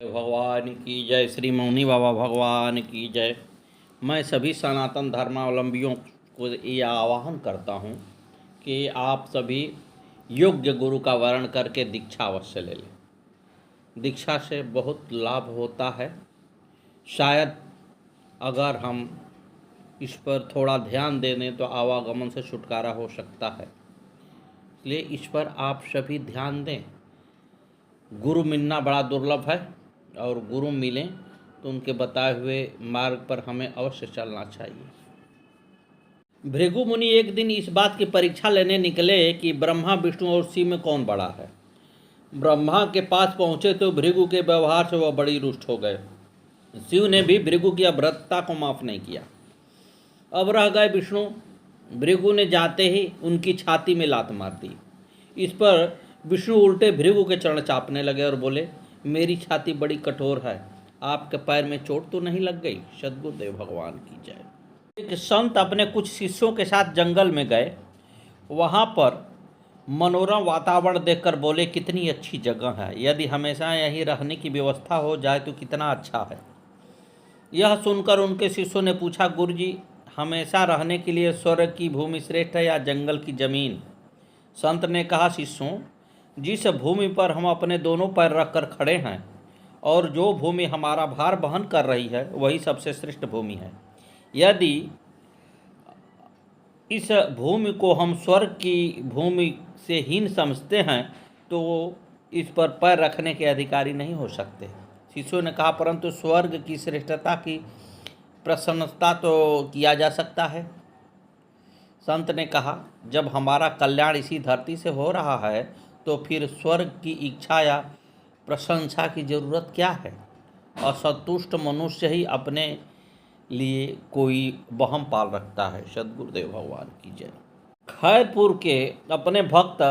भगवान की जय। श्री मौनी बाबा भगवान की जय। मैं सभी सनातन धर्मावलंबियों को ये आह्वान करता हूँ कि आप सभी योग्य गुरु का वर्ण करके दीक्षा अवश्य ले लें। दीक्षा से बहुत लाभ होता है। शायद अगर हम इस पर थोड़ा ध्यान दे दें तो आवागमन से छुटकारा हो सकता है, इसलिए इस पर आप सभी ध्यान दें। गुरु मिलना बड़ा दुर्लभ है और गुरु मिलें तो उनके बताए हुए मार्ग पर हमें अवश्य चलना चाहिए। भृगु मुनि एक दिन इस बात की परीक्षा लेने निकले कि ब्रह्मा, विष्णु और शिव में कौन बड़ा है। ब्रह्मा के पास पहुँचे तो भृगु के व्यवहार से वह बड़ी रुष्ट हो गए। शिव ने भी भृगु की अभद्रता को माफ़ नहीं किया। अब रह गए विष्णु। भृगु ने जाते ही उनकी छाती में लात मार दी। इस पर विष्णु उल्टे भृगु के चरण चापने लगे और बोले, मेरी छाती बड़ी कठोर है, आपके पैर में चोट तो नहीं लग गई? सद्गुरुदेव भगवान की जय। एक संत अपने कुछ शिष्यों के साथ जंगल में गए। वहाँ पर मनोरम वातावरण देखकर बोले, कितनी अच्छी जगह है, यदि हमेशा यहीं रहने की व्यवस्था हो जाए तो कितना अच्छा है। यह सुनकर उनके शिष्यों ने पूछा, गुरुजी, हमेशा रहने के लिए स्वर्ग की भूमि श्रेष्ठ है या जंगल की जमीन? संत ने कहा, शिष्यों, जिस भूमि पर हम अपने दोनों पैर रखकर खड़े हैं और जो भूमि हमारा भार वहन कर रही है वही सबसे श्रेष्ठ भूमि है। यदि इस भूमि को हम स्वर्ग की भूमि से हीन समझते हैं तो इस पर पैर रखने के अधिकारी नहीं हो सकते। शिष्यों ने कहा, परंतु स्वर्ग की श्रेष्ठता की प्रशंसा तो किया जा सकता है। संत ने कहा, जब हमारा कल्याण इसी धरती से हो रहा है तो फिर स्वर्ग की इच्छा या प्रशंसा की जरूरत क्या है? असंतुष्ट मनुष्य ही अपने लिए कोई वहम पाल रखता है। सद्गुरुदेव भगवान की जय। खैरपुर के अपने भक्त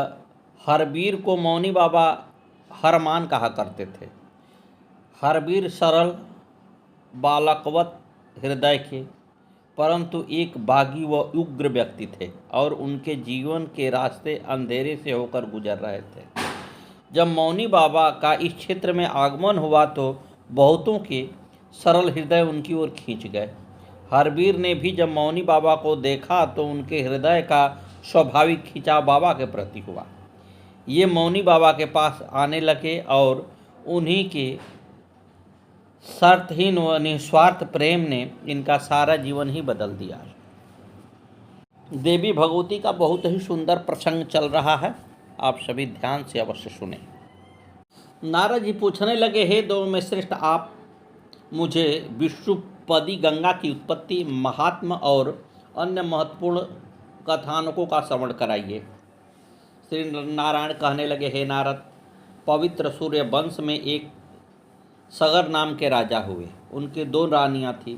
हरबीर को मौनी बाबा हरमान कहा करते थे। हरबीर सरल बालकवत हृदय के परंतु एक बागी व उग्र व्यक्ति थे और उनके जीवन के रास्ते अंधेरे से होकर गुजर रहे थे। जब मौनी बाबा का इस क्षेत्र में आगमन हुआ तो बहुतों के सरल हृदय उनकी ओर खींच गए। हरबीर ने भी जब मौनी बाबा को देखा तो उनके हृदय का स्वाभाविक खिंचाव बाबा के प्रति हुआ। ये मौनी बाबा के पास आने लगे और उन्हीं के शर्तहीन व निस्वार्थ प्रेम ने इनका सारा जीवन ही बदल दिया। देवी भगवती का बहुत ही सुंदर प्रसंग चल रहा है, आप सभी ध्यान से अवश्य सुने। नारद जी पूछने लगे, हे दो में श्रेष्ठ, आप मुझे विष्णुपदी गंगा की उत्पत्ति, महात्मा और अन्य महत्वपूर्ण कथानकों का श्रवण कराइए। श्री नारायण कहने लगे, हे नारद, पवित्र सूर्य वंश में एक सगर नाम के राजा हुए। उनकी 2 रानियां थीं।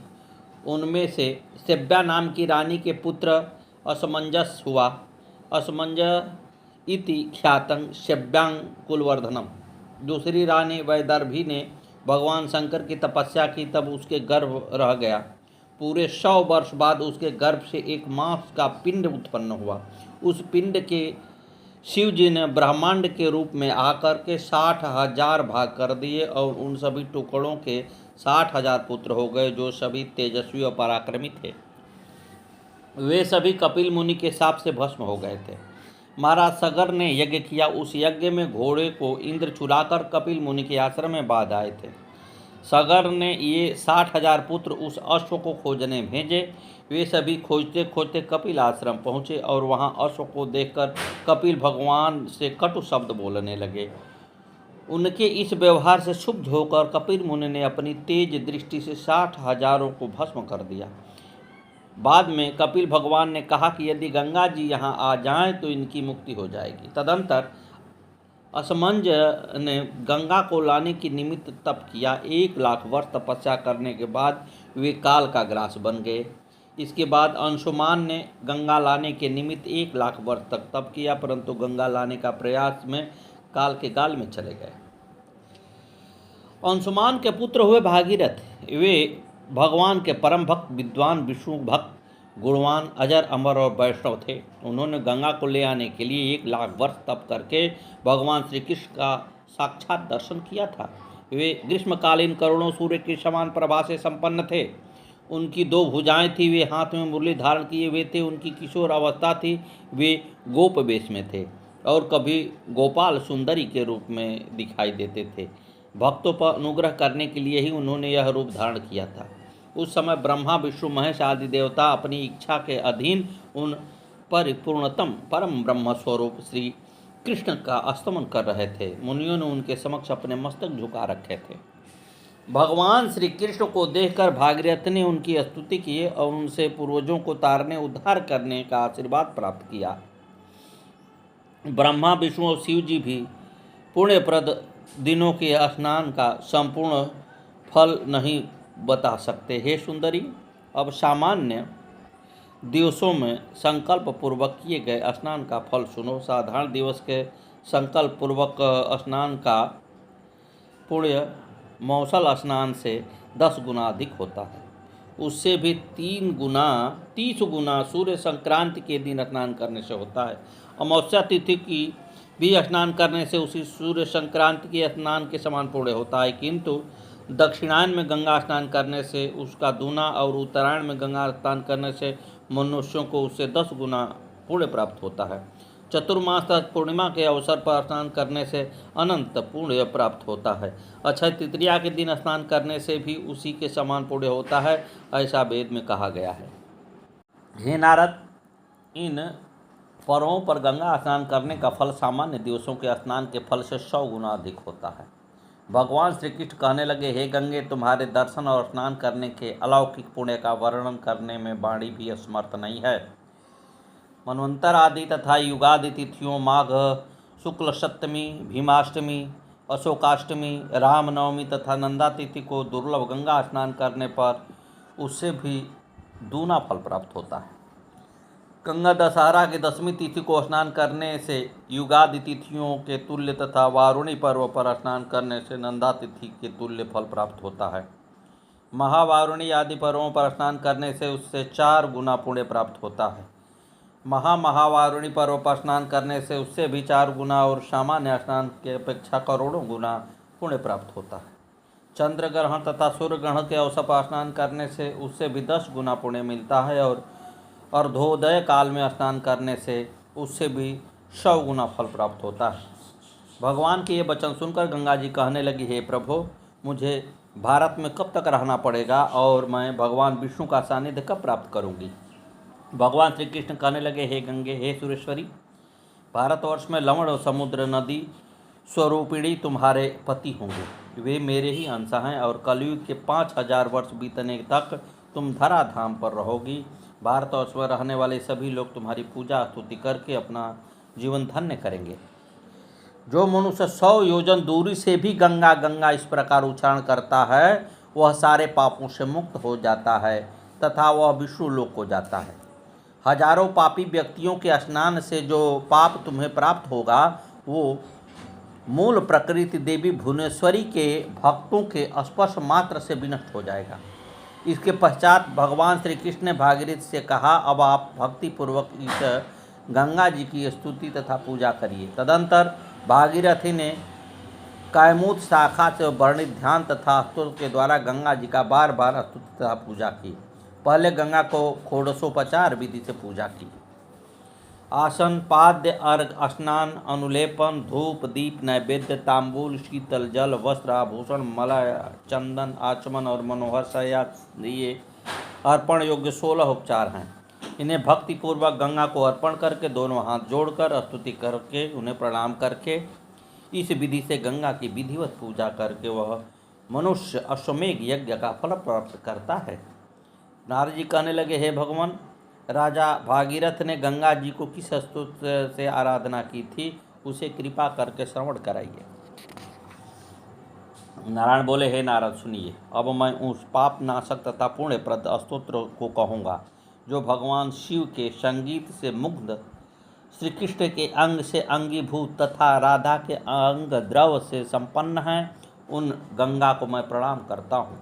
उनमें से सेव्या नाम की रानी के पुत्र असमंजस हुआ। असमंज इति ख्यातं सेव्यांग कुलवर्धनम। दूसरी रानी वैदर्भी ने भगवान शंकर की तपस्या की, तब उसके गर्भ रह गया। पूरे 100 वर्ष बाद उसके गर्भ से एक मांस का पिंड उत्पन्न हुआ। उस पिंड के शिव जी ने ब्रह्मांड के रूप में आकर के 60,000 भाग कर दिए और उन सभी टुकड़ों के 60,000 पुत्र हो गए, जो सभी तेजस्वी और पराक्रमी थे। वे सभी कपिल मुनि के शाप से भस्म हो गए थे। महाराज सगर ने यज्ञ किया। उस यज्ञ में घोड़े को इंद्र चुराकर कपिल मुनि के आश्रम में बांध आए थे। सगर ने ये 60,000 पुत्र उस अश्व को खोजने भेजे। वे सभी खोजते खोजते कपिल आश्रम पहुँचे और वहाँ अश्व को देखकर कपिल भगवान से कटु शब्द बोलने लगे। उनके इस व्यवहार से क्षुब्ध होकर कपिल मुनि ने अपनी तेज दृष्टि से 60,000 को भस्म कर दिया। बाद में कपिल भगवान ने कहा कि यदि गंगा जी यहाँ आ जाएं तो इनकी मुक्ति हो जाएगी। तदंतर असमंज ने गंगा को लाने की निमित्त तप किया। 1 लाख वर्ष तपस्या करने के बाद वे काल का ग्रास बन गए। इसके बाद अंशुमान ने गंगा लाने के निमित्त 1 लाख वर्ष तक तप किया, परंतु गंगा लाने का प्रयास में काल के गाल में चले गए। अंशुमान के पुत्र हुए भागीरथ। वे भगवान के परम भक्त, विद्वान, विष्णु भक्त, गुणवान, अजर, अमर और वैष्णव थे। उन्होंने गंगा को ले आने के लिए 1 लाख वर्ष तप करके भगवान श्री कृष्ण का साक्षात दर्शन किया था। वे ग्रीष्मकालीन करोड़ों सूर्य के समान प्रभा से संपन्न थे। उनकी 2 भुजाएं थी, वे हाथ में मुरली धारण किए हुए थे। उनकी किशोर अवस्था थी, वे गोप वेश में थे और कभी गोपाल सुंदरी के रूप में दिखाई देते थे। भक्तों पर अनुग्रह करने के लिए ही उन्होंने यह रूप धारण किया था। उस समय ब्रह्मा, विष्णु, महेश आदि देवता अपनी इच्छा के अधीन उन परिपूर्णतम परम ब्रह्म स्वरूप श्री कृष्ण का स्तमन कर रहे थे। मुनियों ने उनके समक्ष अपने मस्तक झुका रखे थे। भगवान श्री कृष्ण को देखकर भागीरथ ने उनकी स्तुति की और उनसे पूर्वजों को तारने उद्धार करने का आशीर्वाद प्राप्त किया। ब्रह्मा, विष्णु और शिव जी भी पुण्यप्रद दिनों के स्नान का संपूर्ण फल नहीं बता सकते। हे सुंदरी, अब सामान्य दिवसों में संकल्प पूर्वक किए गए स्नान का फल सुनो। साधारण दिवस के संकल्प पूर्वक स्नान का पुण्य मौसल स्नान से 10 गुना अधिक होता है। उससे भी 30 गुना सूर्य संक्रांति के दिन स्नान करने से होता है। अमावस्या तिथि की भी स्नान करने से उसी सूर्य संक्रांति के स्नान के समान पुण्य होता है, किंतु दक्षिणायन में गंगा स्नान करने से उसका दूना और उत्तरायण में गंगा स्नान करने से मनुष्यों को उससे 10 गुना पुण्य प्राप्त होता है। चतुर्मास पूर्णिमा के अवसर पर स्नान करने से अनंत पुण्य प्राप्त होता है। अक्षय तृतीया के दिन स्नान करने से भी उसी के समान पुण्य होता है, ऐसा वेद में कहा गया है। हे नारद, इन पर्वों पर गंगा स्नान करने का फल सामान्य दिवसों के स्नान के फल से 100 गुना अधिक होता है। भगवान श्री कृष्ण कहने लगे, हे गंगे, तुम्हारे दर्शन और स्नान करने के अलौकिक पुण्य का वर्णन करने में वाणी भी असमर्थ नहीं है। मनवंतर आदि तथा युगादि तिथियों माघ शुक्ल सप्तमी, भीमाष्टमी, अशोकाष्टमी, रामनवमी तथा नंदा तिथि को दुर्लभ गंगा स्नान करने पर उससे भी दूना फल प्राप्त होता है। गंगा दशहरा के 10वीं तिथि को स्नान करने से युगादि तिथियों के तुल्य तथा वारुणी पर्व पर स्नान करने से नंदा तिथि के तुल्य फल प्राप्त होता है। महावारुणी आदि पर्वों पर स्नान करने से उससे 4 गुना पुण्य प्राप्त होता है। महावारुणी पर्व पर स्नान करने से उससे भी 4 गुना और सामान्य स्नान के अपेक्षा करोड़ों गुना पुण्य प्राप्त होता है। चंद्र ग्रहण तथा सूर्य ग्रहण के अवसर पर स्नान करने से उससे भी 10 गुना पुण्य मिलता है और अर्धोदय काल में स्नान करने से उससे भी 100 गुना फल प्राप्त होता है। भगवान के ये वचन सुनकर गंगा जी कहने लगी, हे प्रभु, मुझे भारत में कब तक रहना पड़ेगा और मैं भगवान विष्णु का सानिध्य कब प्राप्त करूंगी? भगवान श्री कृष्ण कहने लगे, हे गंगे, हे सुरेश्वरी, भारतवर्ष में लवण और समुद्र नदी स्वरूपिणी तुम्हारे पति होंगे। वे मेरे ही अंश हैं और कलयुग के 5000 वर्ष बीतने तक तुम धराधाम पर रहोगी। भारतवर्ष में रहने वाले सभी लोग तुम्हारी पूजा स्तुति करके अपना जीवन धन्य करेंगे। जो मनुष्य 100 योजन दूरी से भी गंगा गंगा इस प्रकार उच्चारण करता है, वह सारे पापों से मुक्त हो जाता है तथा वह विष्णु लोक को जाता है। हजारों पापी व्यक्तियों के स्नान से जो पाप तुम्हें प्राप्त होगा, वो मूल प्रकृति देवी भुवनेश्वरी के भक्तों के स्पर्श मात्र से विनष्ट हो जाएगा। इसके पश्चात भगवान श्री कृष्ण ने भागीरथ से कहा, अब आप भक्तिपूर्वक इस गंगा जी की स्तुति तथा पूजा करिए। तदंतर भागीरथी ने कैमुत शाखा से वर्णित ध्यान तथा स्तोत्र के द्वारा गंगा जी का बार बार स्तुति तथा पूजा की। पहले गंगा को षोडशोपचार विधि से पूजा की। आसन, पाद्य, अर्घ, स्नान, अनुलेपन, धूप, दीप, नैवेद्य, तांबूल, शीतल जल, वस्त्र, आभूषण, मलय, चंदन, आचमन और मनोहर शय्या ये अर्पण योग्य 16 उपचार हैं। इन्हें भक्तिपूर्वक गंगा को अर्पण करके दोनों हाथ जोड़कर स्तुति करके उन्हें प्रणाम करके इस विधि से गंगा की विधिवत पूजा करके वह मनुष्य अश्वमेघ यज्ञ का फल प्राप्त करता है। नारद जी कहने लगे, हे भगवान, राजा भागीरथ ने गंगा जी को किस स्तुति से आराधना की थी, उसे कृपा करके श्रवण कराइए। नारायण बोले, हे नारद, सुनिए, अब मैं उस पाप नाशक तथा पुण्यप्रद स्तोत्र को कहूँगा जो भगवान शिव के संगीत से मुग्ध, श्री कृष्ण के अंग से अंगीभूत तथा राधा के अंग द्रव से संपन्न है। उन गंगा को मैं प्रणाम करता हूँ।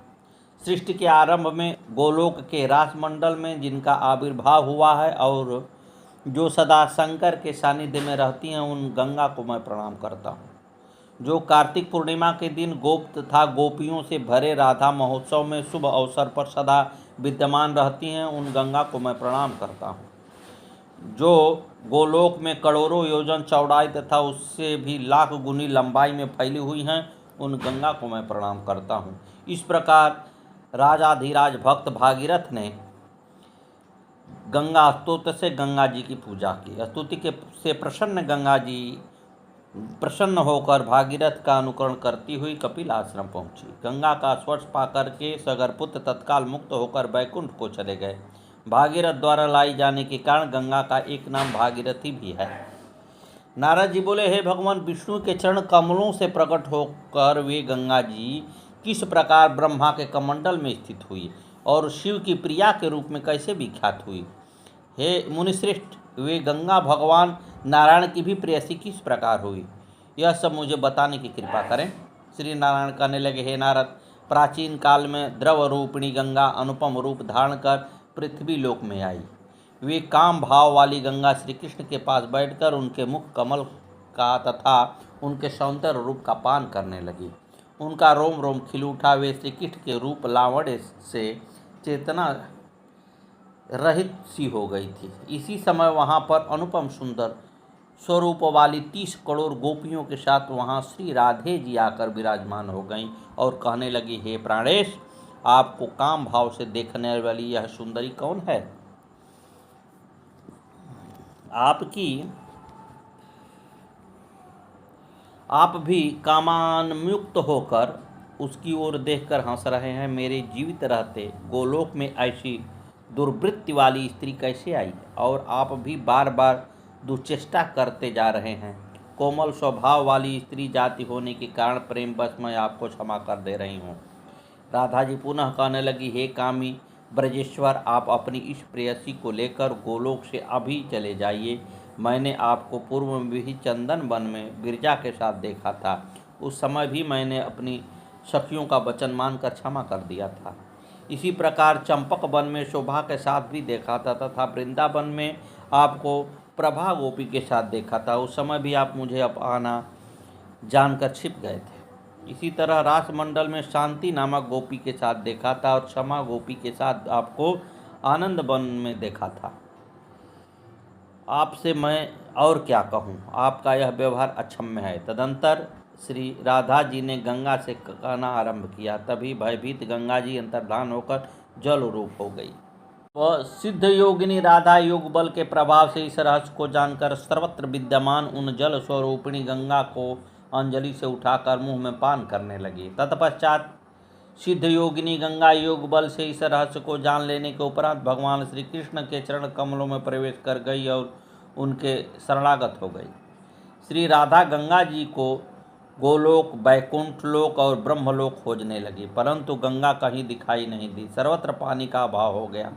सृष्टि के आरंभ में गोलोक के रासमंडल में जिनका आविर्भाव हुआ है और जो सदा शंकर के सानिध्य में रहती हैं, उन गंगा को मैं प्रणाम करता हूँ। जो कार्तिक पूर्णिमा के दिन गोप तथा गोपियों से भरे राधा महोत्सव में शुभ अवसर पर सदा विद्यमान रहती हैं, उन गंगा को मैं प्रणाम करता हूँ। जो गोलोक में करोड़ों योजन चौड़ाई तथा उससे भी लाख गुनी लंबाई में फैली हुई हैं, उन गंगा को मैं प्रणाम करता हूँ। इस प्रकार राजाधिराज भक्त भागीरथ ने गंगा स्तोत्र से गंगा जी की पूजा की। स्तुति के से प्रसन्न गंगा जी प्रसन्न होकर भागीरथ का अनुकरण करती हुई कपिल आश्रम पहुंची। गंगा का स्पर्श पाकर के सगरपुत्र तत्काल मुक्त होकर बैकुंठ को चले गए। भागीरथ द्वारा लाई जाने के कारण गंगा का एक नाम भागीरथी भी है। नारद जी बोले, हे भगवान विष्णु के चरण कमलों से प्रकट होकर वे गंगा जी किस प्रकार ब्रह्मा के कमंडल में स्थित हुई और शिव की प्रिया के रूप में कैसे विख्यात हुई। हे मुनिश्रेष्ठ, वे गंगा भगवान नारायण की भी प्रेयसी किस प्रकार हुई, यह सब मुझे बताने की कृपा करें। श्री नारायण कहने लगे, हे नारद, प्राचीन काल में द्रव रूपिणी गंगा अनुपम रूप धारण कर पृथ्वी लोक में आई। वे काम भाव वाली गंगा श्री कृष्ण के पास बैठकर उनके मुख कमल का तथा उनके सौंदर्य रूप का पान करने लगी। उनका रोम रोम खिल उठा। वे श्री कृष्ण के रूप लावण्य से चेतना रहित सी हो गई थी। इसी समय वहाँ पर अनुपम सुंदर स्वरूप वाली 30 करोड़ गोपियों के साथ वहाँ श्री राधे जी आकर विराजमान हो गईं और कहने लगी, हे प्राणेश, आपको काम भाव से देखने वाली यह सुंदरी कौन है? आप भी कामान्मुक्त होकर उसकी ओर देखकर हंस रहे हैं। मेरे जीवित रहते गोलोक में ऐसी दुर्वृत्ति वाली स्त्री कैसे आई और आप भी बार बार दुश्चेष्टा करते जा रहे हैं। कोमल स्वभाव वाली स्त्री जाति होने के कारण प्रेमवश मैं आपको क्षमा कर दे रही हूँ। राधा जी पुनः कहने लगी, हे कामी ब्रजेश्वर, आप अपनी इस प्रेयसी को लेकर गोलोक से अभी चले जाइए। मैंने आपको पूर्व में भी चंदन वन में गिरजा के साथ देखा था। उस समय भी मैंने अपनी सखियों का वचन मानकर क्षमा कर दिया था। इसी प्रकार चंपक वन में शोभा के साथ भी देखा था तथा वृंदावन में आपको प्रभा गोपी के साथ देखा था। उस समय भी आप मुझे अपना जानकर छिप गए थे। इसी तरह रासमंडल में शांति नामक गोपी के साथ देखा था और क्षमा गोपी के साथ आपको आनंद वन में देखा था। आपसे मैं और क्या कहूँ, आपका यह व्यवहार अक्षम्य है। तदंतर श्री राधा जी ने गंगा से कहना आरंभ किया। तभी भयभीत गंगा जी अंतर्धान होकर जल रूप हो गई। वह सिद्ध योगिनी राधा योग बल के प्रभाव से इस रहस्य को जानकर सर्वत्र विद्यमान उन जल स्वरूपिणी गंगा को अंजलि से उठाकर मुंह में पान करने लगी। तत्पश्चात सिद्ध योगिनी गंगा योग बल से इस रहस्य को जान लेने के उपरांत भगवान श्री कृष्ण के चरण कमलों में प्रवेश कर गई और उनके शरणागत हो गई। श्री राधा गंगा जी को गोलोक, बैकुंठ लोक और ब्रह्मलोक खोजने लगी, परंतु गंगा कहीं दिखाई नहीं दी। सर्वत्र पानी का अभाव हो गया।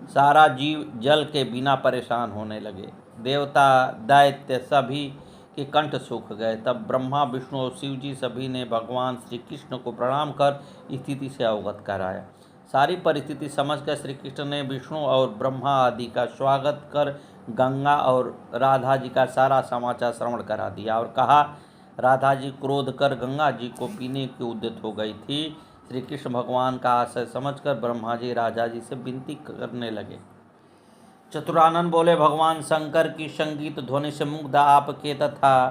सारा जीव जल के बिना परेशान होने लगे। देवता, दैत्य सभी के कंठ सूख गए। तब ब्रह्मा, विष्णु और शिव जी सभी ने भगवान श्री कृष्ण को प्रणाम कर स्थिति से अवगत कराया। सारी परिस्थिति समझकर श्री कृष्ण ने विष्णु और ब्रह्मा आदि का स्वागत कर गंगा और राधा जी का सारा समाचार श्रवण करा दिया और कहा, राधा जी क्रोध कर गंगा जी को पीने की उद्यत हो गई थी। श्री कृष्ण भगवान का आशय समझकर ब्रह्मा जी राधा जी से विनती करने लगे। चतुरानन बोले, भगवान शंकर की संगीत ध्वनि से मुग्ध आपके तथा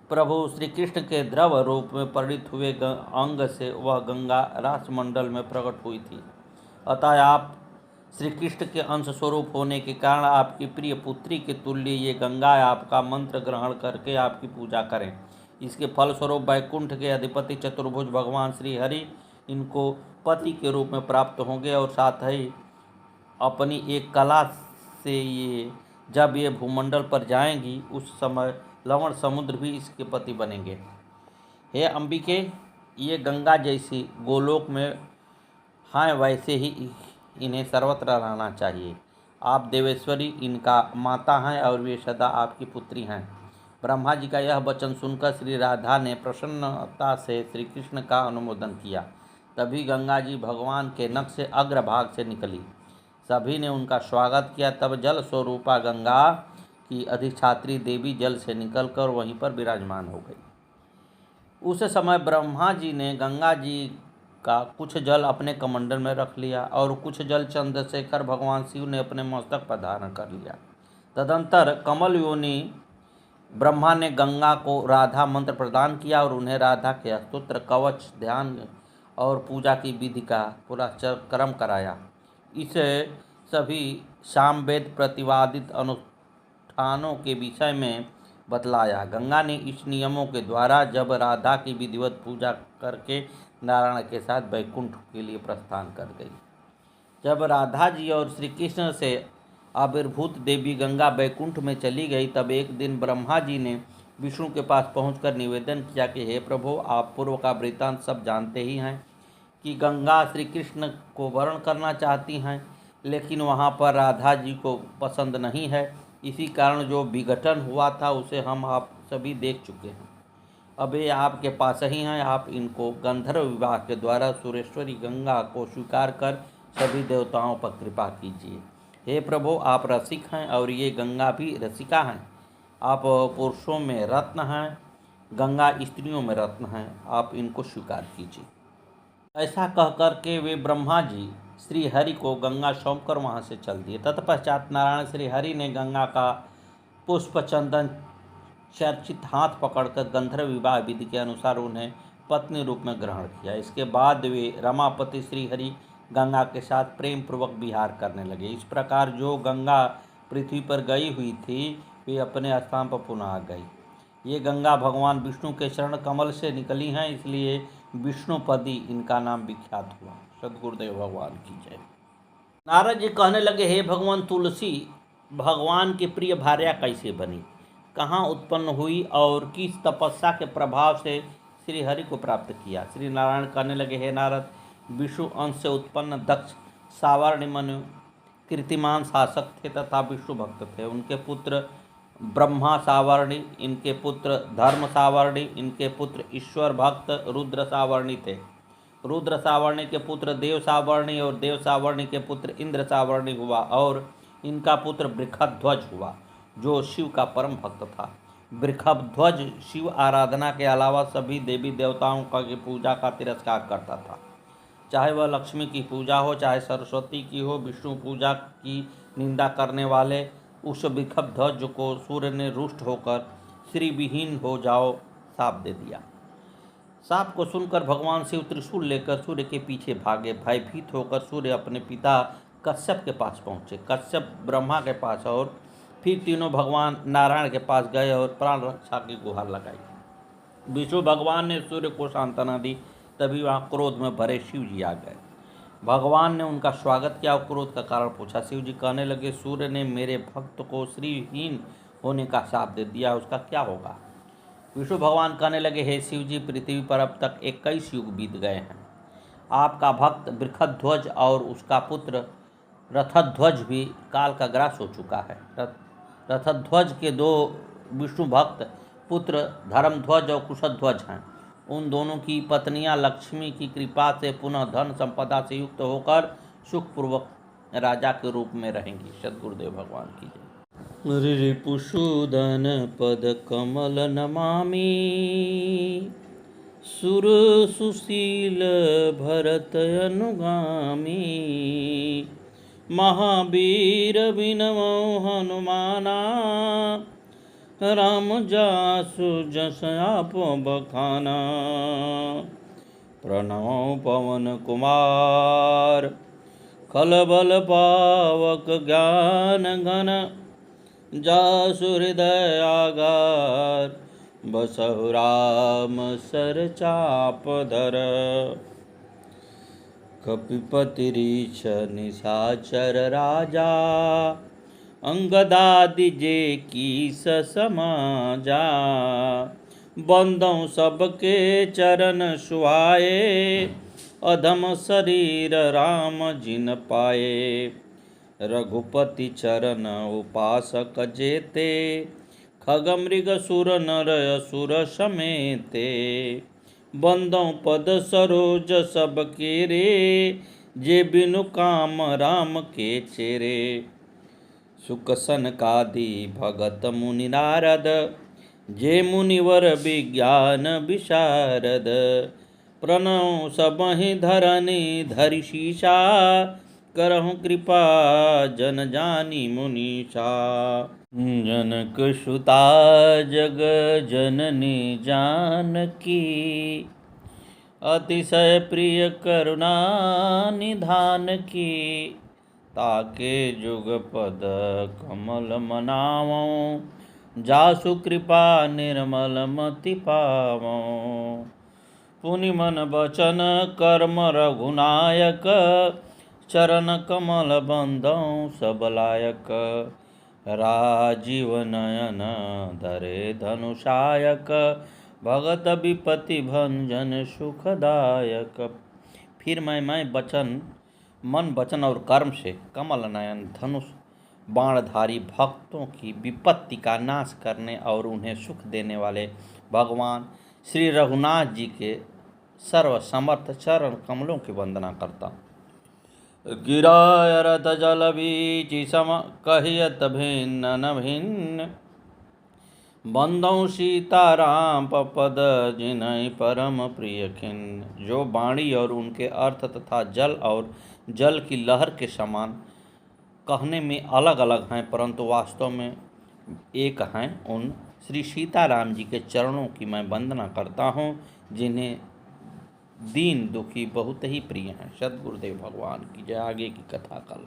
प्रभु श्री कृष्ण के द्रव रूप में परिणित हुए अंग से वह गंगा रासमंडल में प्रकट हुई थी। अतः आप श्री कृष्ण के अंश स्वरूप होने के कारण आपकी प्रिय पुत्री के तुल्य ये गंगा आपका मंत्र ग्रहण करके आपकी पूजा करें। इसके फलस्वरूप वैकुंठ के अधिपति चतुर्भुज भगवान श्री हरि इनको पति के रूप में प्राप्त होंगे और साथ ही अपनी एक कला से जब ये भूमंडल पर जाएंगी उस समय लवण समुद्र भी इसके पति बनेंगे। हे अंबिके, ये गंगा जैसी गोलोक में हैं वैसे ही इन्हें सर्वत्र रहना चाहिए। आप देवेश्वरी इनका माता हैं और वे सदा आपकी पुत्री हैं। ब्रह्मा जी का यह वचन सुनकर श्री राधा ने प्रसन्नता से श्री कृष्ण का अनुमोदन किया। तभी गंगा जी भगवान के नख से अग्रभाग से निकली। सभी ने उनका स्वागत किया। तब जल स्वरूपा गंगा की अधिष्ठात्री देवी जल से निकलकर वहीं पर विराजमान हो गई। उस समय ब्रह्मा जी ने गंगा जी का कुछ जल अपने कमंडल में रख लिया और कुछ जल चंद्रशेखर भगवान शिव ने अपने मस्तक पर धारण कर लिया। तदंतर कमल योनि ब्रह्मा ने गंगा को राधा मंत्र प्रदान किया और उन्हें राधा के स्तोत्र, कवच, ध्यान और पूजा की विधि का पूरा क्रम कराया। इसे सभी सामवेद प्रतिपादित अनुष्ठानों के विषय में बतलाया। गंगा ने इस नियमों के द्वारा जब राधा की विधिवत पूजा करके नारायण के साथ वैकुंठ के लिए प्रस्थान कर गई। जब राधा जी और श्री कृष्ण से आविर्भूत देवी गंगा वैकुंठ में चली गई, तब एक दिन ब्रह्मा जी ने विष्णु के पास पहुंचकर निवेदन किया कि हे प्रभु, आप पूर्व का वृत्तांत सब जानते ही हैं कि गंगा श्री कृष्ण को वर्ण करना चाहती हैं, लेकिन वहां पर राधा जी को पसंद नहीं है। इसी कारण जो विघटन हुआ था उसे हम आप सभी देख चुके हैं। अब ये आपके पास ही हैं। आप इनको गंधर्व विवाह के द्वारा सुरेश्वरी गंगा को स्वीकार कर सभी देवताओं पर कृपा कीजिए। हे प्रभु, आप रसिक हैं और ये गंगा भी रसिका हैं। आप पुरुषों में रत्न हैं, गंगा स्त्रियों में रत्न हैं, आप इनको स्वीकार कीजिए। ऐसा कह कर के वे ब्रह्मा जी श्री हरि को गंगा सौंप कर वहाँ से चल दिए। तत्पश्चात नारायण श्री हरि ने गंगा का पुष्प चंदन चर्चित हाथ पकड़कर गंधर्व विवाह विधि के अनुसार उन्हें पत्नी रूप में ग्रहण किया। इसके बाद वे रमापति श्री हरि गंगा के साथ प्रेम पूर्वक विहार करने लगे। इस प्रकार जो गंगा पृथ्वी पर गई हुई थी वे अपने स्थान पर पुनः आ गई। ये गंगा भगवान विष्णु के चरण कमल से निकली हैं, इसलिए विष्णुपदी इनका नाम विख्यात हुआ। सद्गुरुदेव भगवान की जय। नारद जी कहने लगे, हे भगवान, तुलसी भगवान की प्रिय भार्या कैसे बनी, कहाँ उत्पन्न हुई और किस तपस्या के प्रभाव से श्री हरि को प्राप्त किया। श्री नारायण कहने लगे, हे नारद, विष्णु अंश से उत्पन्न दक्ष सावर्णी मनु कीर्तिमान शासक थे तथा विष्णु भक्त थे। उनके पुत्र ब्रह्मा सावर्णी, इनके पुत्र धर्म सावर्णी, इनके पुत्र ईश्वर भक्त रुद्र सावर्णी थे। रुद्र सावर्णी के पुत्र देव सावर्णी और देव सावर्णी के पुत्र इंद्र सावर्णी हुआ और इनका पुत्र बृषध्वज हुआ, जो शिव का परम भक्त था। बृषध्वज शिव आराधना के अलावा सभी देवी देवताओं की पूजा का तिरस्कार करता था। चाहे वह लक्ष्मी की पूजा हो, चाहे सरस्वती की हो, विष्णु पूजा की निंदा करने वाले उस बृषध्वज को सूर्य ने रुष्ट होकर श्री विहीन हो जाओ शाप दे दिया। शाप को सुनकर भगवान शिव त्रिशूल लेकर सूर्य के पीछे भागे। भयभीत होकर सूर्य अपने पिता कश्यप के पास पहुँचे, कश्यप ब्रह्मा के पास और फिर तीनों भगवान नारायण के पास गए और प्राण रक्षा की गुहार लगाई। विष्णु भगवान ने सूर्य को सांत्वना दी, तभी वहाँ क्रोध में भरे शिव जी आ गए। भगवान ने उनका स्वागत किया और क्रोध का कारण पूछा। शिव जी कहने लगे, सूर्य ने मेरे भक्त को श्रीहीन होने का शाप दे दिया, उसका क्या होगा। विष्णु भगवान कहने लगे, हे शिव जी, पृथ्वी पर अब तक 21 युग बीत गए हैं। आपका भक्त बृषध्वज और उसका पुत्र रथध्वज भी काल का ग्रास हो चुका है। रथध्वज के 2 विष्णु भक्त पुत्र धर्मध्वज और कुशध्वज हैं। उन दोनों की पत्नियां लक्ष्मी की कृपा से पुनः धन संपदा से युक्त होकर सुखपूर्वक राजा के रूप में रहेंगी। सद्गुरुदेव भगवान की जय। रिपुसूदन पद कमल नमामि, सुर सुशील भरत अनुगामी, महावीर विनमो हनुमाना, राम जासु जस आप बखाना, प्रणव पवन कुमार, खलबल पावक ज्ञान घन, जासु हृदय आगार, बसहु राम सर चाप धर, कपिपति रीछ निशाचर राजा, अंगदादि जे कीस समाजा, बंदों सबके चरण सुहाए, अधम शरीर राम जिन पाए, रघुपति चरण उपासक जेते, खगमृग सुर नर असुर समेते, बंदों पद सरोज सबके रे, जे बिनु काम राम के चेरे, सुख सनकादि भगत मुनि नारद, जे मुनिवर विज्ञान विशारद, प्रणव सबहि धरनी धरि शीशा, करहु कृपा जन जानी मुनीषा। जनक सुता जग जननी जानकी, अतिशय प्रिय करुणा निधान की। ताके जुगपद कमल मनावऊँ, जासु कृपा निर्मल मति पावऊँ। पुनि मन बचन कर्म रघुनायक, चरण कमल बंदऊँ सब लायक। राजीव नयन धरे धनुषायक, भगत विपति भंजन सुखदायक। फिर मैं वचन मन वचन और कर्म से कमल नयन धनुष बाणधारी भक्तों की विपत्ति का नाश करने और उन्हें सुख देने वाले भगवान श्री रघुनाथ जी के सर्वसमर्थ चरण कमलों की वंदना करता हूँ। गिराय रथ जल बीचि सम, कहियत भिन्न न भिन्न। बंदौ सीताराम पद जिनहि परम प्रिय खिन्न। जो वाणी और उनके अर्थ तथा जल और जल की लहर के समान कहने में अलग अलग हैं, परंतु वास्तव में एक हैं, उन श्री सीताराम जी के चरणों की मैं वंदना करता हूँ, जिन्हें दीन दुखी बहुत ही प्रिय हैं। सद्गुरुदेव भगवान की जय। आगे की कथा कल।